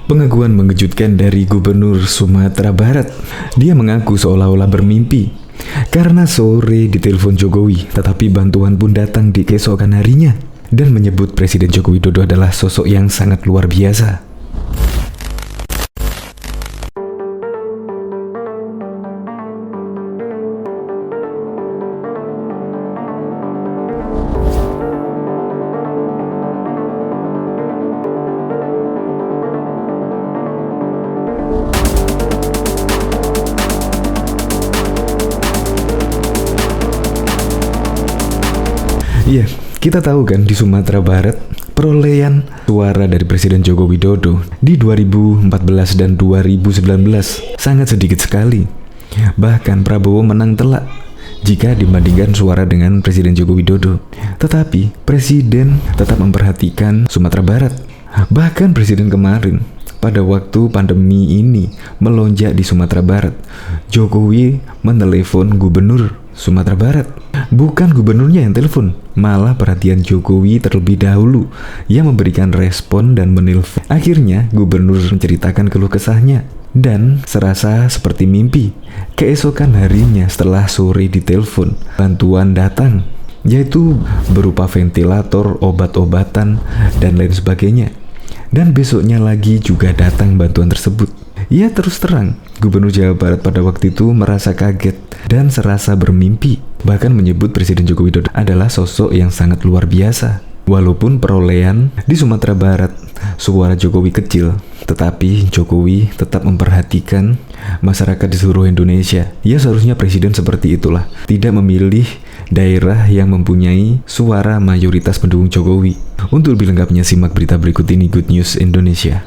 Pengakuan mengejutkan dari Gubernur Sumatera Barat. Dia mengaku seolah-olah bermimpi karena sore ditelepon Jokowi, tetapi bantuan pun datang di keesokan harinya, dan menyebut Presiden Joko Widodo adalah sosok yang sangat luar biasa. Iya, kita tahu kan di Sumatera Barat perolehan suara dari Presiden Joko Widodo di 2014 dan 2019 sangat sedikit sekali. Bahkan Prabowo menang telak jika dibandingkan suara dengan Presiden Joko Widodo. Tetapi Presiden tetap memperhatikan Sumatera Barat. Bahkan Presiden kemarin pada waktu pandemi ini melonjak di Sumatera Barat, Jokowi menelepon Gubernur Sumatera Barat. Bukan gubernurnya yang telepon, malah perhatian Jokowi terlebih dahulu yang memberikan respon dan menelpon. Akhirnya gubernur menceritakan keluh kesahnya dan serasa seperti mimpi. Keesokan harinya setelah sore ditelepon, bantuan datang, yaitu berupa ventilator, obat-obatan, dan lain sebagainya. Dan besoknya lagi juga datang bantuan tersebut. Ya, terus terang, Gubernur Jawa Barat pada waktu itu merasa kaget dan serasa bermimpi. Bahkan menyebut Presiden Joko Widodo adalah sosok yang sangat luar biasa. Walaupun perolehan di Sumatera Barat suara Jokowi kecil, tetapi Jokowi tetap memperhatikan masyarakat di seluruh Indonesia. Ya, seharusnya Presiden seperti itulah, tidak memilih daerah yang mempunyai suara mayoritas pendukung Jokowi. Untuk lebih lengkapnya simak berita berikut ini, Good News Indonesia.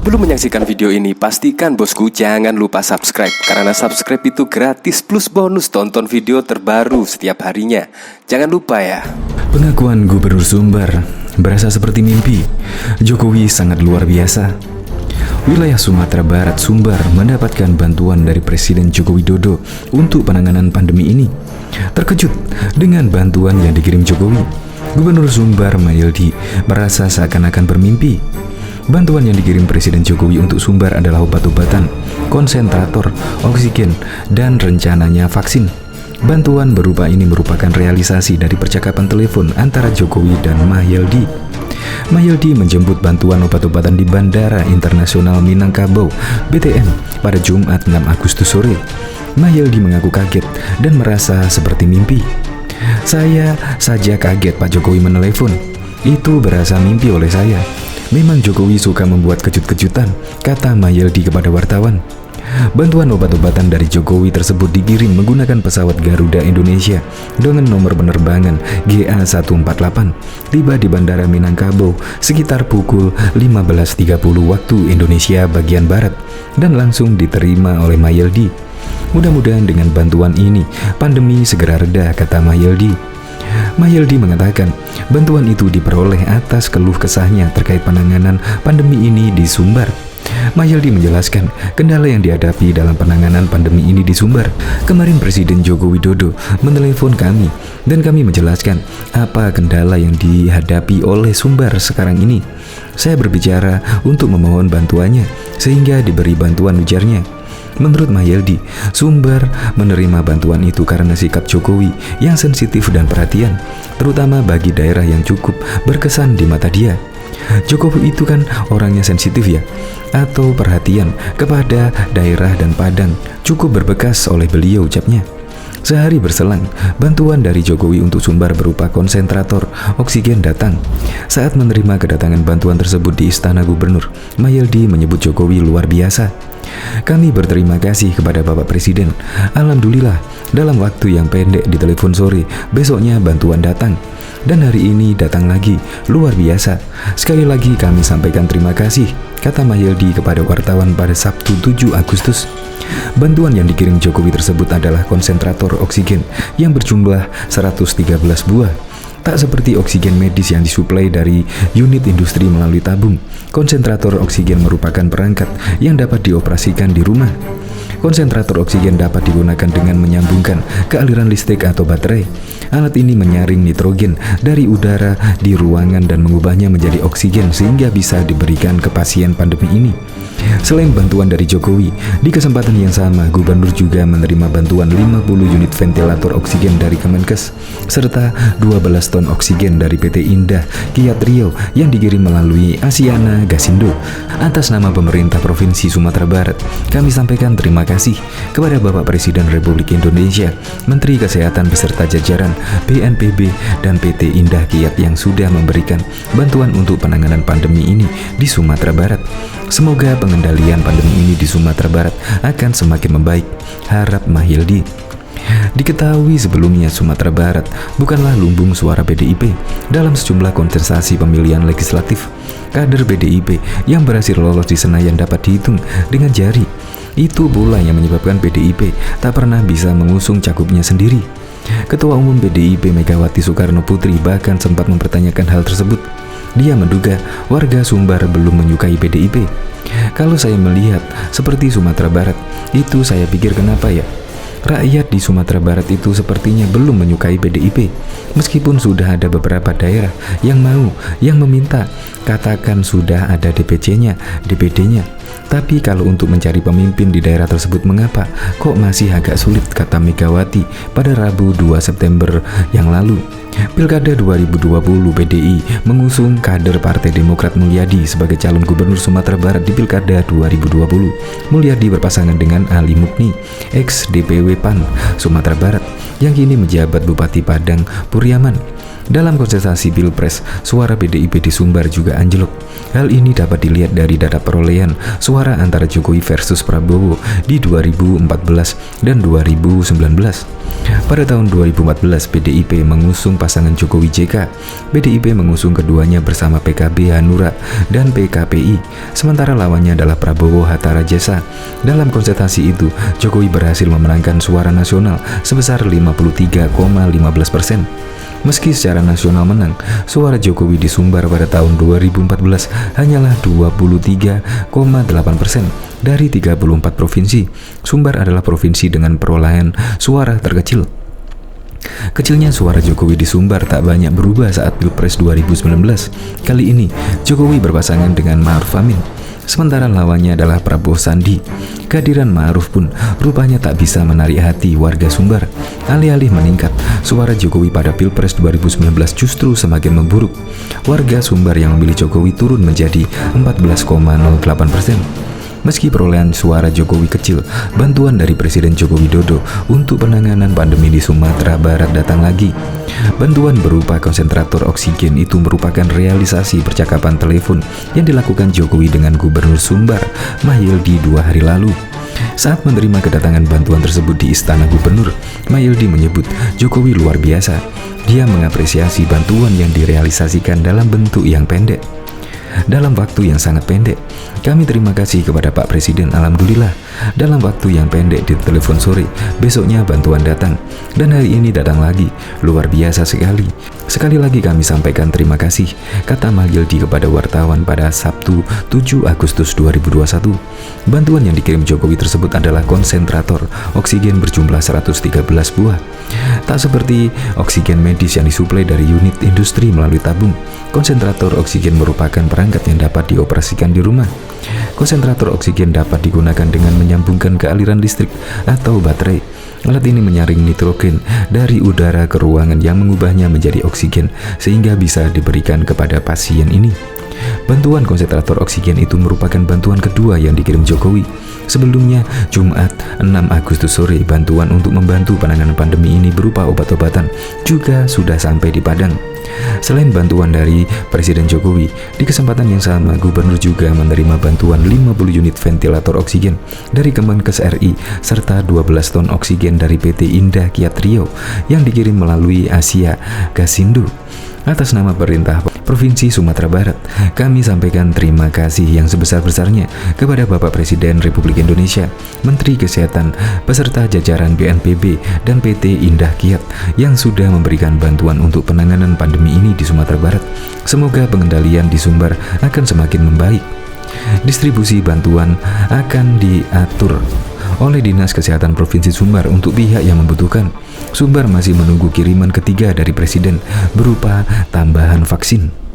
Belum menyaksikan video ini, pastikan bosku jangan lupa subscribe, karena subscribe itu gratis plus bonus tonton video terbaru setiap harinya. Jangan lupa ya. Pengakuan Gubernur Sumbar berasa seperti mimpi. Jokowi sangat luar biasa. Wilayah Sumatera Barat Sumbar mendapatkan bantuan dari Presiden Joko Widodo untuk penanganan pandemi ini. Terkejut dengan bantuan yang dikirim Jokowi, Gubernur Sumbar Mahyildi merasa seakan-akan bermimpi. Bantuan yang dikirim Presiden Jokowi untuk Sumbar adalah obat-obatan, konsentrator, oksigen, dan rencananya vaksin. Bantuan berupa ini merupakan realisasi dari percakapan telepon antara Jokowi dan Mahyildi. Mahyildi menjemput bantuan obat-obatan di Bandara Internasional Minangkabau, BTM, pada Jumat 6 Agustus sore. Mahyildi mengaku kaget dan merasa seperti mimpi. Saya saja kaget Pak Jokowi menelepon. Itu berasa mimpi oleh saya. Memang Jokowi suka membuat kejut-kejutan, kata Mahyildi kepada wartawan. Bantuan obat-obatan dari Jokowi tersebut dikirim menggunakan pesawat Garuda Indonesia dengan nomor penerbangan GA148, tiba di Bandara Minangkabau sekitar pukul 15.30 waktu Indonesia bagian Barat, dan langsung diterima oleh Mahyildi. Mudah-mudahan dengan bantuan ini pandemi segera reda, kata Mahyildi. Mahyildi mengatakan bantuan itu diperoleh atas keluh kesahnya terkait penanganan pandemi ini di Sumbar. Mahyildi menjelaskan kendala yang dihadapi dalam penanganan pandemi ini di Sumbar. Kemarin Presiden Joko Widodo menelepon kami dan kami menjelaskan apa kendala yang dihadapi oleh Sumbar sekarang ini. Saya berbicara untuk memohon bantuannya sehingga diberi bantuan, ujarnya. Menurut Mahyildi, Sumbar menerima bantuan itu karena sikap Jokowi yang sensitif dan perhatian, terutama bagi daerah yang cukup berkesan di mata dia. Jokowi itu kan orangnya sensitif ya, atau perhatian kepada daerah dan Padang cukup berbekas oleh beliau, ucapnya. Sehari berselang, bantuan dari Jokowi untuk Sumbar berupa konsentrator oksigen datang. Saat menerima kedatangan bantuan tersebut di Istana Gubernur, Mahyildi menyebut Jokowi luar biasa. Kami berterima kasih kepada Bapak Presiden. Alhamdulillah, dalam waktu yang pendek di telepon sore, besoknya bantuan datang. Dan hari ini datang lagi, luar biasa. Sekali lagi kami sampaikan terima kasih, kata Mahyildi kepada wartawan pada Sabtu 7 Agustus. Bantuan yang dikirim Jokowi tersebut adalah konsentrator oksigen yang berjumlah 113 buah. Tak seperti oksigen medis yang disuplai dari unit industri melalui tabung, konsentrator oksigen merupakan perangkat yang dapat dioperasikan di rumah. Konsentrator oksigen dapat digunakan dengan menyambungkan ke aliran listrik atau baterai. Alat ini menyaring nitrogen dari udara di ruangan dan mengubahnya menjadi oksigen sehingga bisa diberikan ke pasien pandemi ini. Selain bantuan dari Jokowi, di kesempatan yang sama Gubernur juga menerima bantuan 50 unit ventilator oksigen dari Kemenkes serta 12 ton oksigen dari PT Indah Kiat Riau yang dikirim melalui Asiana Gasindo. Atas nama pemerintah Provinsi Sumatera Barat, kami sampaikan terima kasih kepada Bapak Presiden Republik Indonesia, Menteri Kesehatan beserta jajaran BNPB dan PT Indah Kiat yang sudah memberikan bantuan untuk penanganan pandemi ini di Sumatera Barat. Semoga pengendalian pandemi ini di Sumatera Barat akan semakin membaik, harap Mahyildi. Diketahui sebelumnya Sumatera Barat bukanlah lumbung suara PDIP dalam sejumlah kontestasi pemilihan legislatif. Kader PDIP yang berhasil lolos di Senayan dapat dihitung dengan jari. Itu pula yang menyebabkan PDIP tak pernah bisa mengusung cagupnya sendiri. Ketua Umum PDIP Megawati Soekarno Putri bahkan sempat mempertanyakan hal tersebut. Dia menduga warga Sumbar belum menyukai PDIP. Kalau saya melihat seperti Sumatera Barat, itu saya pikir kenapa ya? Rakyat di Sumatera Barat itu sepertinya belum menyukai PDIP. Meskipun sudah ada beberapa daerah yang mau, yang meminta, katakan sudah ada DPC-nya, DPD-nya. Tapi kalau untuk mencari pemimpin di daerah tersebut mengapa kok masih agak sulit, kata Megawati pada Rabu 2 September yang lalu. Pilkada 2020 PDI mengusung kader Partai Demokrat Mulyadi sebagai calon gubernur Sumatera Barat di Pilkada 2020. Mulyadi berpasangan dengan Ali Mukni, ex DPW PAN Sumatera Barat, yang kini menjabat Bupati Padang Puriaman. Dalam kontestasi Pilpres, suara PDIP di Sumbar juga anjlok. Hal ini dapat dilihat dari data perolehan suara antara Jokowi versus Prabowo di 2014 dan 2019. Pada tahun 2014, PDIP mengusung pasangan Jokowi JK. PDIP mengusung keduanya bersama PKB Hanura dan PKPI, sementara lawannya adalah Prabowo Hatta Rajasa. Dalam kontestasi itu, Jokowi berhasil memenangkan suara nasional sebesar 53,15%. Meski secara nasional menang, suara Jokowi di Sumbar pada tahun 2014 hanyalah 23,8% dari 34 provinsi. Sumbar adalah provinsi dengan perolehan suara terkecil. Kecilnya suara Jokowi di Sumbar tak banyak berubah saat Pilpres 2019. Kali ini, Jokowi berpasangan dengan Ma'ruf Amin, sementara lawannya adalah Prabowo Sandi. Kehadiran Ma'ruf pun rupanya tak bisa menarik hati warga Sumbar. Alih-alih meningkat, suara Jokowi pada Pilpres 2019 justru semakin memburuk. Warga Sumbar yang memilih Jokowi turun menjadi 14,08%. Meski perolehan suara Jokowi kecil, bantuan dari Presiden Joko Widodo untuk penanganan pandemi di Sumatera Barat datang lagi. Bantuan berupa konsentrator oksigen itu merupakan realisasi percakapan telepon yang dilakukan Jokowi dengan Gubernur Sumbar, Mahyildi 2 hari lalu. Saat menerima kedatangan bantuan tersebut di Istana Gubernur, Mahyildi menyebut Jokowi luar biasa. Dia mengapresiasi bantuan yang direalisasikan dalam bentuk yang pendek, dalam waktu yang sangat pendek. Kami terima kasih kepada Pak Presiden. Alhamdulillah, dalam waktu yang pendek di telepon sore, besoknya bantuan datang, dan hari ini datang lagi. Luar biasa sekali. Sekali lagi kami sampaikan terima kasih, kata Mahyildi kepada wartawan pada Sabtu 7 Agustus 2021. Bantuan yang dikirim Jokowi tersebut adalah konsentrator oksigen berjumlah 113 buah. Tak seperti oksigen medis yang disuplai dari unit industri melalui tabung. Konsentrator oksigen merupakan perangkat yang dapat dioperasikan di rumah. Konsentrator oksigen dapat digunakan dengan menyambungkan ke aliran listrik atau baterai. Alat ini menyaring nitrogen dari udara ke ruangan yang mengubahnya menjadi oksigen sehingga bisa diberikan kepada pasien ini. Bantuan konsentrator oksigen itu merupakan bantuan kedua yang dikirim Jokowi. Sebelumnya, Jumat 6 Agustus sore, bantuan untuk membantu penanganan pandemi ini berupa obat-obatan juga sudah sampai di Padang. Selain bantuan dari Presiden Jokowi, di kesempatan yang sama Gubernur juga menerima bantuan 50 unit ventilator oksigen dari Kemenkes RI serta 12 ton oksigen dari PT Indah Kiat Riau yang dikirim melalui Asia Gasindo. Atas nama pemerintah Provinsi Sumatera Barat, kami sampaikan terima kasih yang sebesar-besarnya kepada Bapak Presiden Republik Indonesia, Menteri Kesehatan, beserta jajaran BNPB dan PT Indah Kiat yang sudah memberikan bantuan untuk penanganan pandemi ini di Sumatera Barat. Semoga pengendalian di Sumbar akan semakin membaik. Distribusi bantuan akan diatur oleh Dinas Kesehatan Provinsi Sumbar untuk pihak yang membutuhkan. Sumbar masih menunggu kiriman ketiga dari Presiden berupa tambahan vaksin.